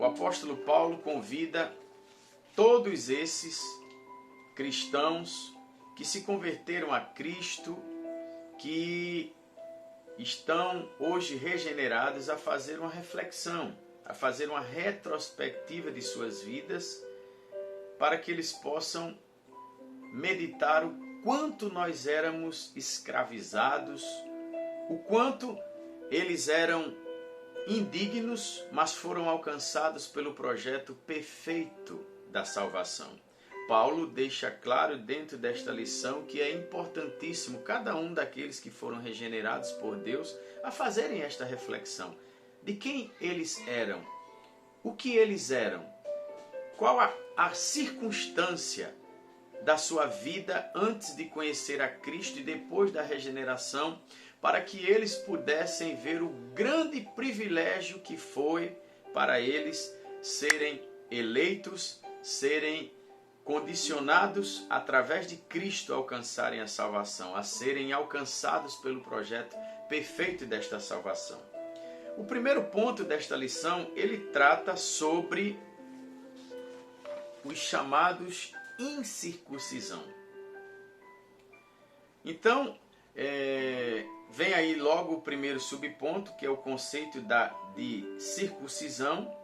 o apóstolo Paulo convida todos esses cristãos que se converteram a Cristo, que estão hoje regenerados, a fazer uma reflexão, a fazer uma retrospectiva de suas vidas, para que eles possam meditar o quanto nós éramos escravizados, o quanto eles eram indignos, mas foram alcançados pelo projeto perfeito da salvação. Paulo deixa claro dentro desta lição que é importantíssimo cada um daqueles que foram regenerados por Deus a fazerem esta reflexão de quem eles eram, o que eles eram, qual a circunstância da sua vida antes de conhecer a Cristo e depois da regeneração, para que eles pudessem ver o grande privilégio que foi para eles serem eleitos, serem condicionados através de Cristo a alcançarem a salvação, a serem alcançados pelo projeto perfeito desta salvação. O primeiro ponto desta lição, ele trata sobre os chamados incircuncisão. Então, vem aí logo o primeiro subponto, que é o conceito de circuncisão,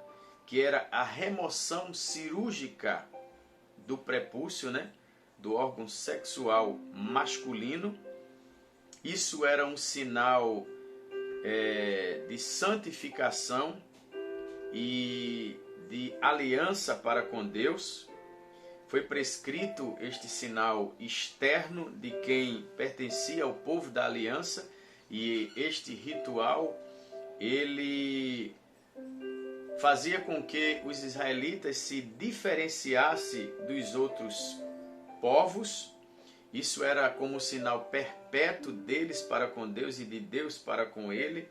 que era a remoção cirúrgica do prepúcio, né, do órgão sexual masculino. Isso era um sinal de santificação e de aliança para com Deus. Foi prescrito este sinal externo de quem pertencia ao povo da aliança, e este ritual ele fazia com que os israelitas se diferenciassem dos outros povos. Isso era como um sinal perpétuo deles para com Deus e de Deus para com ele.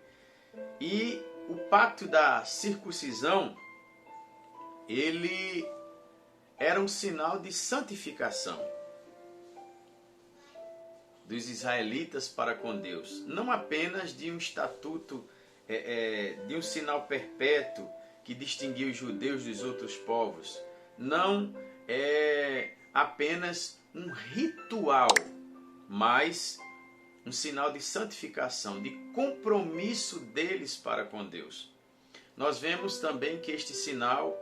E o pacto da circuncisão, ele era um sinal de santificação dos israelitas para com Deus. Não apenas de um estatuto, de um sinal perpétuo que distinguia os judeus dos outros povos. Não é apenas um ritual, mas um sinal de santificação, de compromisso deles para com Deus. Nós vemos também que este sinal,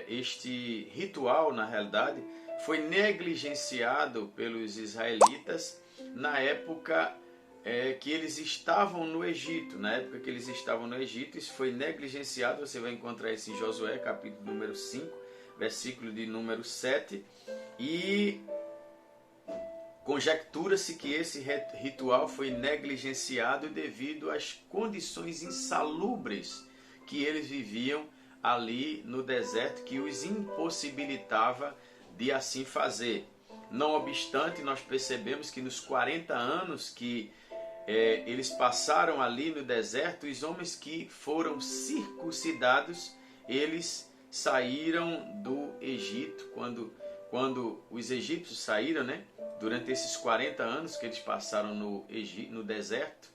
este ritual, na realidade, foi negligenciado pelos israelitas na época que eles estavam no Egito. Na época que eles estavam no Egito, isso foi negligenciado. Você vai encontrar isso em Josué, capítulo número 5, versículo de número 7. E conjectura-se que esse ritual foi negligenciado devido às condições insalubres que eles viviam ali no deserto, que os impossibilitava de assim fazer. Não obstante, nós percebemos que nos 40 anos que eles passaram ali no deserto, os homens que foram circuncidados, eles saíram do Egito. Quando os egípcios saíram, né, durante esses 40 anos que eles passaram no deserto,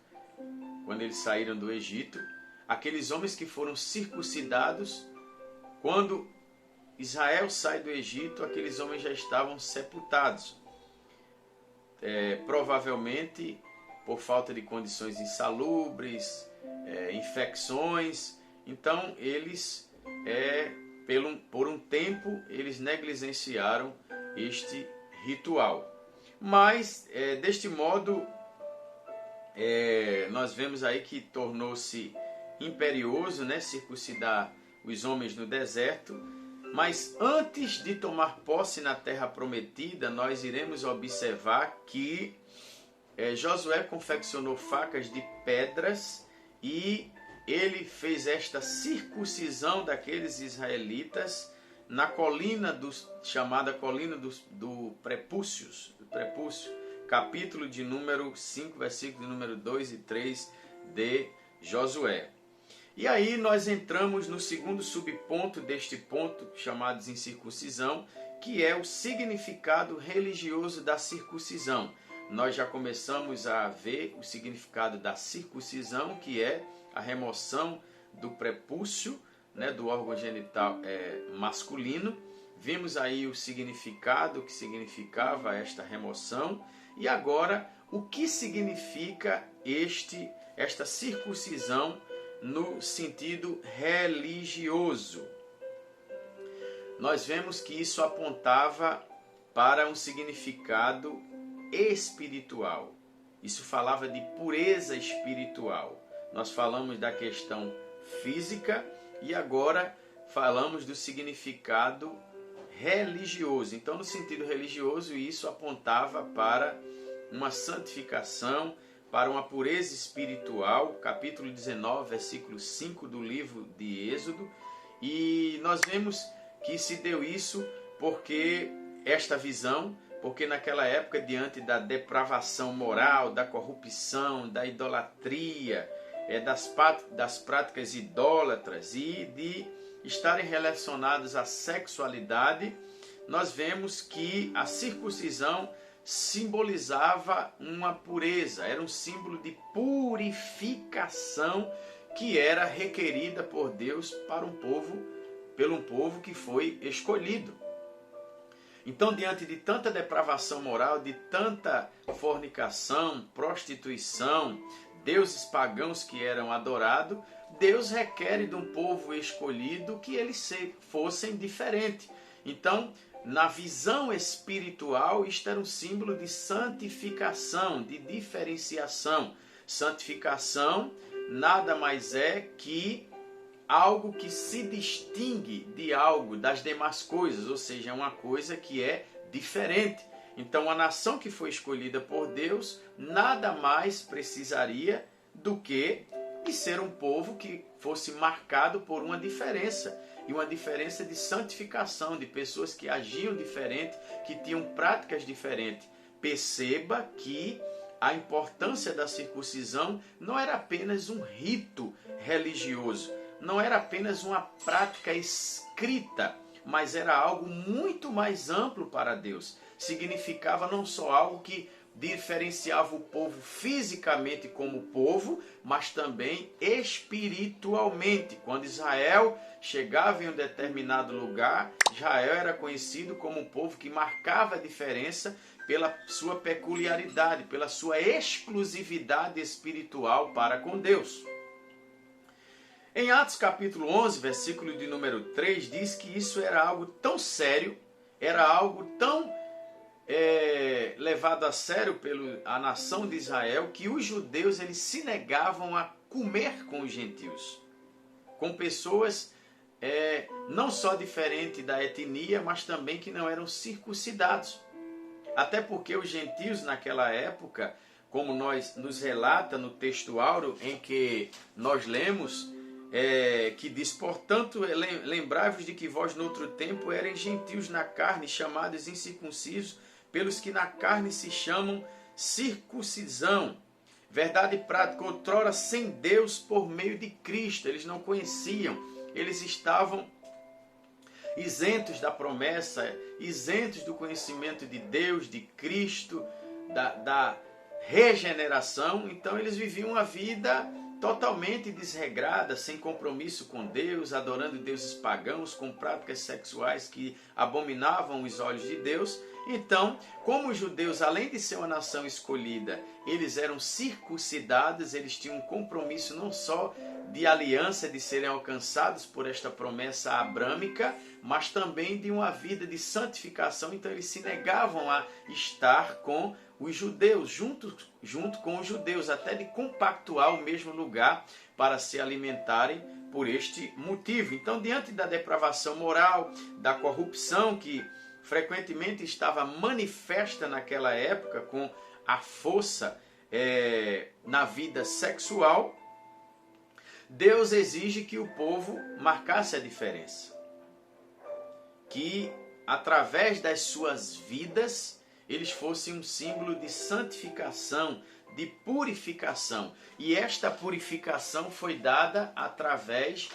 quando eles saíram do Egito, aqueles homens que foram circuncidados, quando Israel sai do Egito, aqueles homens já estavam sepultados. Provavelmente por falta de condições insalubres, infecções. Então eles, por um tempo, eles negligenciaram este ritual. Mas, deste modo, nós vemos aí que tornou-se imperioso, né, circuncidar os homens no deserto. Mas antes de tomar posse na terra prometida, nós iremos observar que Josué confeccionou facas de pedras e ele fez esta circuncisão daqueles israelitas na colina chamada colina do prepúcio, capítulo de número 5, versículo de número 2 e 3 de Josué. E aí nós entramos no segundo subponto deste ponto, chamado de incircuncisão, que é o significado religioso da circuncisão. Nós já começamos a ver o significado da circuncisão, que é a remoção do prepúcio né, do órgão genital masculino. Vimos aí o significado que significava esta remoção. E agora, o que significa esta circuncisão no sentido religioso? Nós vemos que isso apontava para um significado espiritual. Isso falava de pureza espiritual. Nós falamos da questão física e agora falamos do significado religioso. Então, no sentido religioso, isso apontava para uma santificação, para uma pureza espiritual. Capítulo 19, versículo 5 do livro de Êxodo. E nós vemos que se deu isso porque esta visão, porque naquela época, diante da depravação moral, da corrupção, da idolatria, das práticas idólatras e de estarem relacionados à sexualidade, nós vemos que a circuncisão simbolizava uma pureza, era um símbolo de purificação que era requerida por Deus para pelo povo que foi escolhido. Então, diante de tanta depravação moral, de tanta fornicação, prostituição, deuses pagãos que eram adorados, Deus requer de um povo escolhido que eles fossem diferentes. Então, na visão espiritual, isto era um símbolo de santificação, de diferenciação. Santificação nada mais é que algo que se distingue de algo das demais coisas, ou seja, é uma coisa que é diferente. Então, a nação que foi escolhida por Deus nada mais precisaria do que de ser um povo que fosse marcado por uma diferença, e uma diferença de santificação, de pessoas que agiam diferente, que tinham práticas diferentes. Perceba que a importância da circuncisão não era apenas um rito religioso, não era apenas uma prática escrita, mas era algo muito mais amplo para Deus. Significava não só algo que diferenciava o povo fisicamente como povo, mas também espiritualmente. Quando Israel chegava em um determinado lugar, Israel era conhecido como um povo que marcava a diferença pela sua peculiaridade, pela sua exclusividade espiritual para com Deus. Em Atos capítulo 11, versículo de número 3, diz que isso era algo tão sério, era algo tão levado a sério pela nação de Israel, que os judeus eles se negavam a comer com os gentios, com pessoas não só diferentes da etnia, mas também que não eram circuncidados. Até porque os gentios naquela época, como nos relata no texto áureo em que nós lemos, que diz, portanto, lembrai-vos de que vós no outro tempo erais gentios na carne, chamados incircuncisos, pelos que na carne se chamam circuncisão. Verdade prática, outrora sem Deus por meio de Cristo. Eles não conheciam, eles estavam isentos da promessa, isentos do conhecimento de Deus, de Cristo, da regeneração. Então eles viviam uma vida totalmente desregrada, sem compromisso com Deus, adorando deuses pagãos, com práticas sexuais que abominavam os olhos de Deus. Então, como os judeus, além de ser uma nação escolhida, eles eram circuncidados, eles tinham um compromisso não só de aliança, de serem alcançados por esta promessa abrâmica, mas também de uma vida de santificação. Então eles se negavam a estar com os judeus, junto com os judeus, até de compactuar o mesmo lugar para se alimentarem por este motivo. Então, diante da depravação moral, da corrupção que frequentemente estava manifesta naquela época com a força na vida sexual, Deus exige que o povo marcasse a diferença. Que através das suas vidas eles fossem um símbolo de santificação, de purificação. E esta purificação foi dada através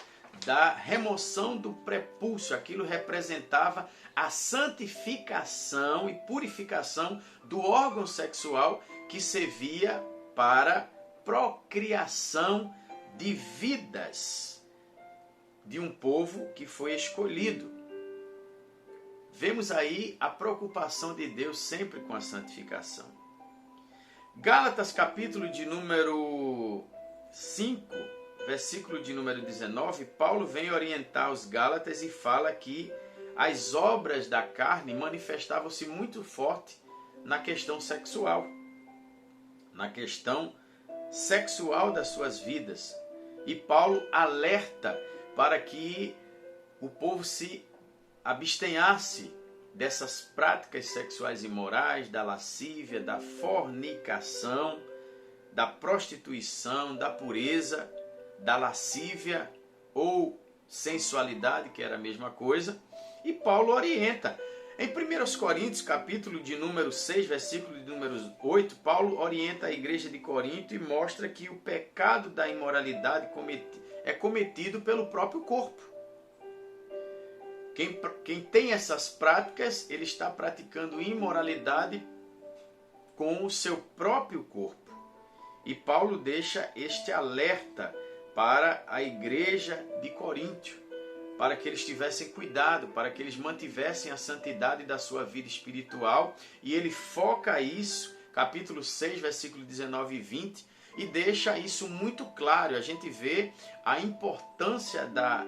da remoção do prepúcio. Aquilo representava a santificação e purificação do órgão sexual que servia para procriação de vidas de um povo que foi escolhido. Vemos aí a preocupação de Deus sempre com a santificação. Gálatas, capítulo de número 5, versículo de número 19, Paulo vem orientar os Gálatas e fala que as obras da carne manifestavam-se muito forte na questão sexual. Na questão sexual das suas vidas. E Paulo alerta para que o povo se abstenhasse dessas práticas sexuais imorais, da lascívia, da fornicação, da prostituição, da pureza, da lascívia ou sensualidade, que era a mesma coisa. E Paulo orienta. Em 1 Coríntios, capítulo de número 6, versículo de número 8, Paulo orienta a igreja de Corinto e mostra que o pecado da imoralidade é cometido pelo próprio corpo. Quem tem essas práticas, ele está praticando imoralidade com o seu próprio corpo. E Paulo deixa este alerta para a igreja de Corinto, para que eles tivessem cuidado, para que eles mantivessem a santidade da sua vida espiritual. E ele foca isso, capítulo 6, versículo 19 e 20, e deixa isso muito claro. A gente vê a importância da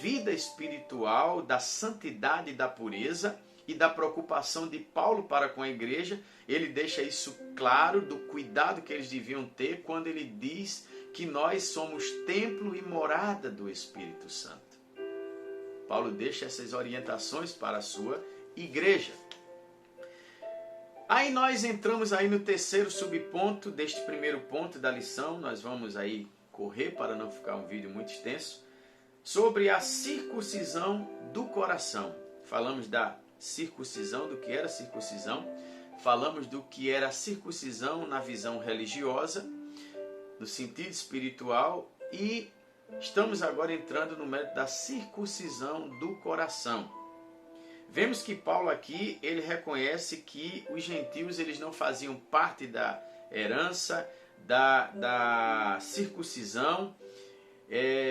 vida espiritual, da santidade e da pureza e da preocupação de Paulo para com a igreja. Ele deixa isso claro, do cuidado que eles deviam ter quando ele diz que nós somos templo e morada do Espírito Santo. Paulo deixa essas orientações para a sua igreja. Aí nós entramos aí no terceiro subponto deste primeiro ponto da lição. Nós vamos aí correr para não ficar um vídeo muito extenso. Sobre a circuncisão do coração. Falamos da circuncisão, do que era circuncisão. Falamos do que era circuncisão na visão religiosa, no sentido espiritual, e estamos agora entrando no mérito da circuncisão do coração. Vemos que Paulo aqui, ele reconhece que os gentios eles não faziam parte da herança, da circuncisão,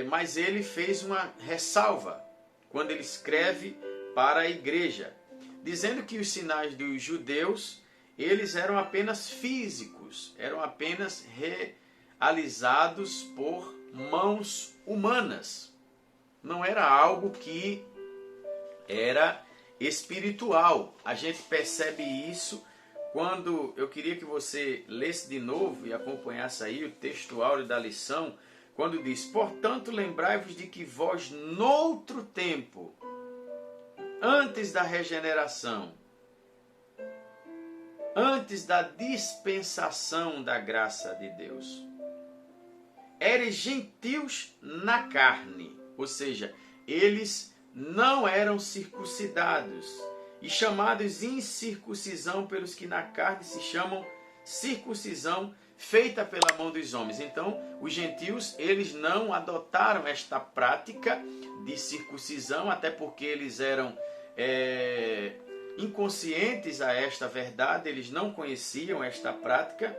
mas ele fez uma ressalva quando ele escreve para a igreja, dizendo que os sinais dos judeus eles eram apenas físicos, eram apenas realizados por mãos humanas. Não era algo que era espiritual. A gente percebe isso quando eu queria que você lesse de novo e acompanhasse aí o texto áureo da lição, quando diz: portanto, lembrai-vos de que vós, noutro tempo, antes da regeneração, antes da dispensação da graça de Deus, eres gentios na carne, ou seja, eles não eram circuncidados e chamados incircuncisão pelos que na carne se chamam circuncisão feita pela mão dos homens. Então, os gentios, eles não adotaram esta prática de circuncisão, até porque eles eram inconscientes a esta verdade, eles não conheciam esta prática,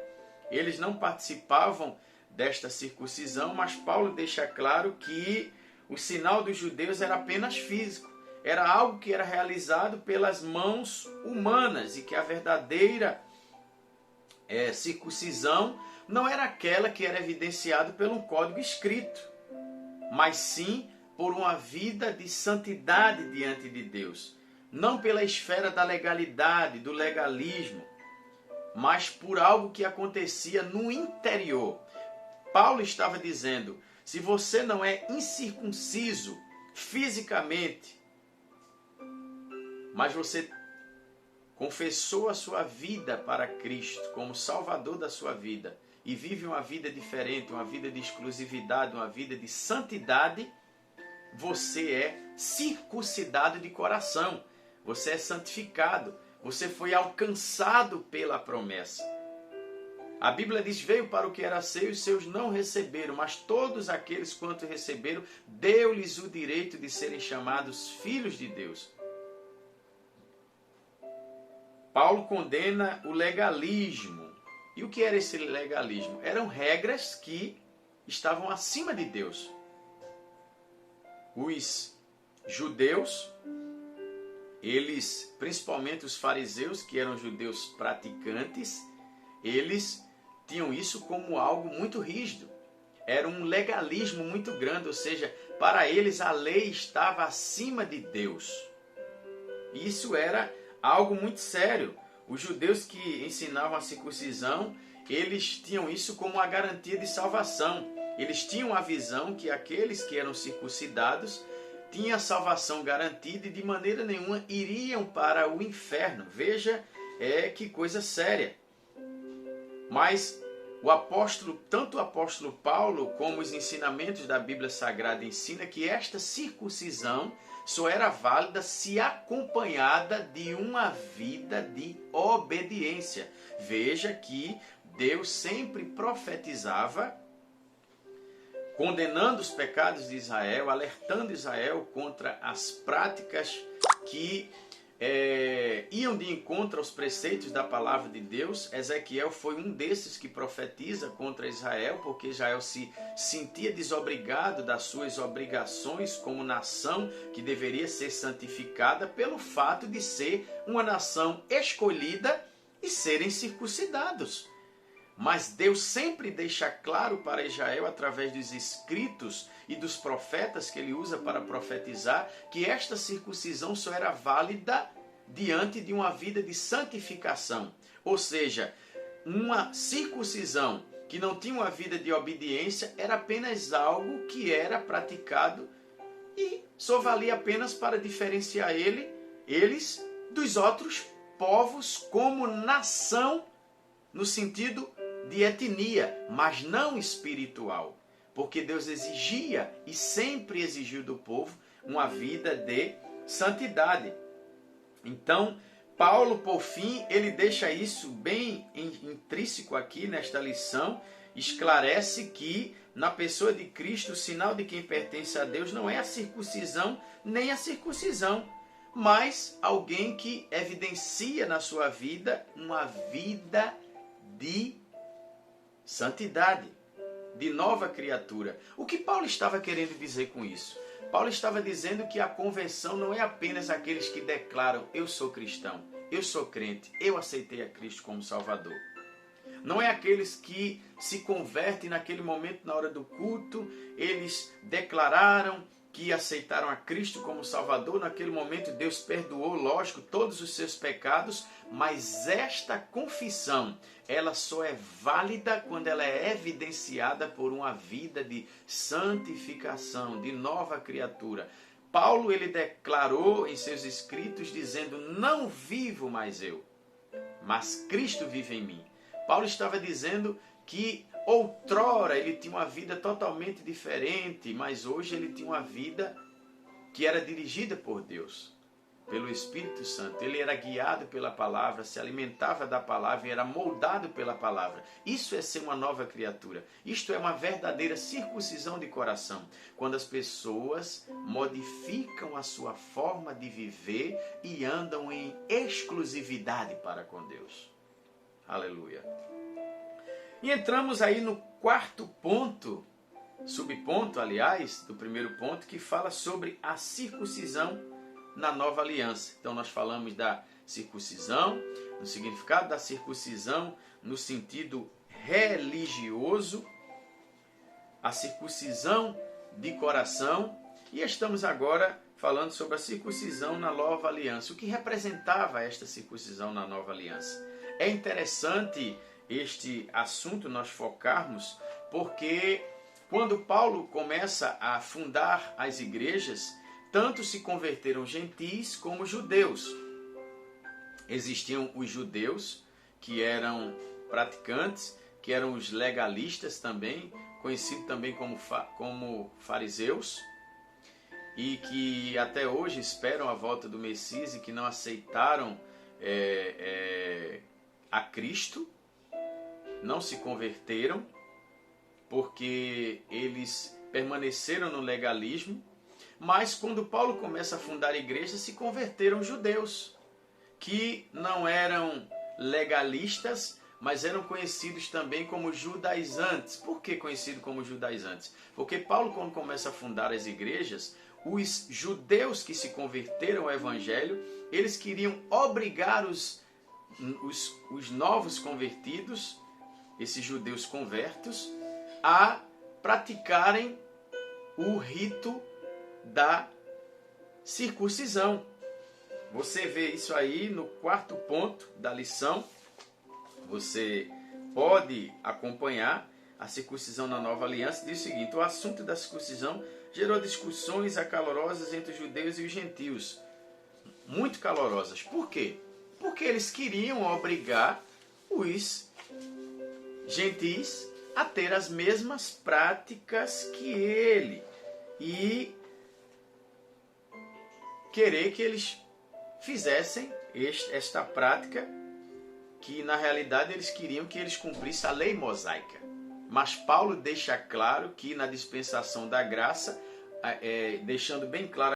eles não participavam desta circuncisão, mas Paulo deixa claro que o sinal dos judeus era apenas físico, era algo que era realizado pelas mãos humanas, e que a verdadeira circuncisão não era aquela que era evidenciada pelo código escrito, mas sim por uma vida de santidade diante de Deus, não pela esfera da legalidade, do legalismo, mas por algo que acontecia no interior. Paulo estava dizendo: se você não é incircunciso fisicamente, mas você confessou a sua vida para Cristo como Salvador da sua vida e vive uma vida diferente, uma vida de exclusividade, uma vida de santidade, você é circuncidado de coração, você é santificado, você foi alcançado pela promessa. A Bíblia diz: veio para o que era seu e os seus não receberam, mas todos aqueles quanto receberam, deu-lhes o direito de serem chamados filhos de Deus. Paulo condena o legalismo. E o que era esse legalismo? Eram regras que estavam acima de Deus. os judeus, eles, principalmente os fariseus, que eram judeus praticantes, eles tinham isso como algo muito rígido. Era um legalismo muito grande, ou seja, para eles a lei estava acima de Deus. Isso era algo muito sério. Os judeus que ensinavam a circuncisão, eles tinham isso como a garantia de salvação. Eles tinham a visão que aqueles que eram circuncidados tinham a salvação garantida e de maneira nenhuma iriam para o inferno. Veja, que coisa séria. Mas tanto o apóstolo Paulo como os ensinamentos da Bíblia Sagrada ensinam que esta circuncisão só era válida se acompanhada de uma vida de obediência. Veja que Deus sempre profetizava, condenando os pecados de Israel, alertando Israel contra as práticas que iam de encontro aos preceitos da palavra de Deus. Ezequiel foi um desses que profetiza contra Israel, porque Israel se sentia desobrigado das suas obrigações como nação que deveria ser santificada pelo fato de ser uma nação escolhida e serem circuncidados. Mas Deus sempre deixa claro para Israel, através dos escritos e dos profetas que ele usa para profetizar, que esta circuncisão só era válida diante de uma vida de santificação. Ou seja, uma circuncisão que não tinha uma vida de obediência era apenas algo que era praticado e só valia apenas para diferenciar eles dos outros povos como nação, no sentido de etnia, mas não espiritual. Porque Deus exigia e sempre exigiu do povo uma vida de santidade. Então, Paulo, por fim, ele deixa isso bem intrínseco aqui nesta lição, esclarece que na pessoa de Cristo o sinal de quem pertence a Deus não é a circuncisão nem a circuncisão, mas alguém que evidencia na sua vida uma vida de santidade, de nova criatura. O que Paulo estava querendo dizer com isso? Paulo estava dizendo que a conversão não é apenas aqueles que declaram: eu sou cristão, eu sou crente, eu aceitei a Cristo como Salvador. Não é aqueles que se convertem naquele momento, na hora do culto, eles declararam que aceitaram a Cristo como Salvador. Naquele momento Deus perdoou, lógico, todos os seus pecados, mas esta confissão, ela só é válida quando ela é evidenciada por uma vida de santificação, de nova criatura. Paulo, ele declarou em seus escritos dizendo: não vivo mais eu, mas Cristo vive em mim. Paulo estava dizendo que outrora ele tinha uma vida totalmente diferente, mas hoje ele tinha uma vida que era dirigida por Deus, pelo Espírito Santo. Ele era guiado pela palavra, se alimentava da palavra e era moldado pela palavra. Isso é ser uma nova criatura. Isto é uma verdadeira circuncisão de coração, quando as pessoas modificam a sua forma de viver e andam em exclusividade para com Deus. Aleluia. E entramos aí no quarto ponto, subponto, aliás, do primeiro ponto, que fala sobre a circuncisão na nova aliança. Então nós falamos da circuncisão, no significado da circuncisão no sentido religioso, a circuncisão de coração, e estamos agora falando sobre a circuncisão na nova aliança. O que representava esta circuncisão na nova aliança? É interessante este assunto nós focarmos, porque quando Paulo começa a fundar as igrejas, tanto se converteram gentis como judeus. Existiam os judeus, que eram praticantes, que eram os legalistas também, conhecidos também como fariseus, e que até hoje esperam a volta do Messias e que não aceitaram a Cristo, não se converteram, porque eles permaneceram no legalismo. Mas quando Paulo começa a fundar a igreja, se converteram judeus, que não eram legalistas, mas eram conhecidos também como judaizantes. Por que conhecido como judaizantes? Porque Paulo, quando começa a fundar as igrejas, os judeus que se converteram ao Evangelho, eles queriam obrigar os novos convertidos, esses judeus convertos, a praticarem o rito da circuncisão. Você vê isso aí no 4º ponto da lição. Você pode acompanhar a circuncisão na Nova Aliança. Diz o seguinte: o assunto da circuncisão gerou discussões acalorosas entre os judeus e os gentios. Muito calorosas. Por quê? Porque eles queriam obrigar os gentis a ter as mesmas práticas que ele. E querer que eles fizessem esta prática, que na realidade eles queriam que eles cumprissem a lei mosaica. Mas Paulo deixa claro que na dispensação da graça, deixando bem claro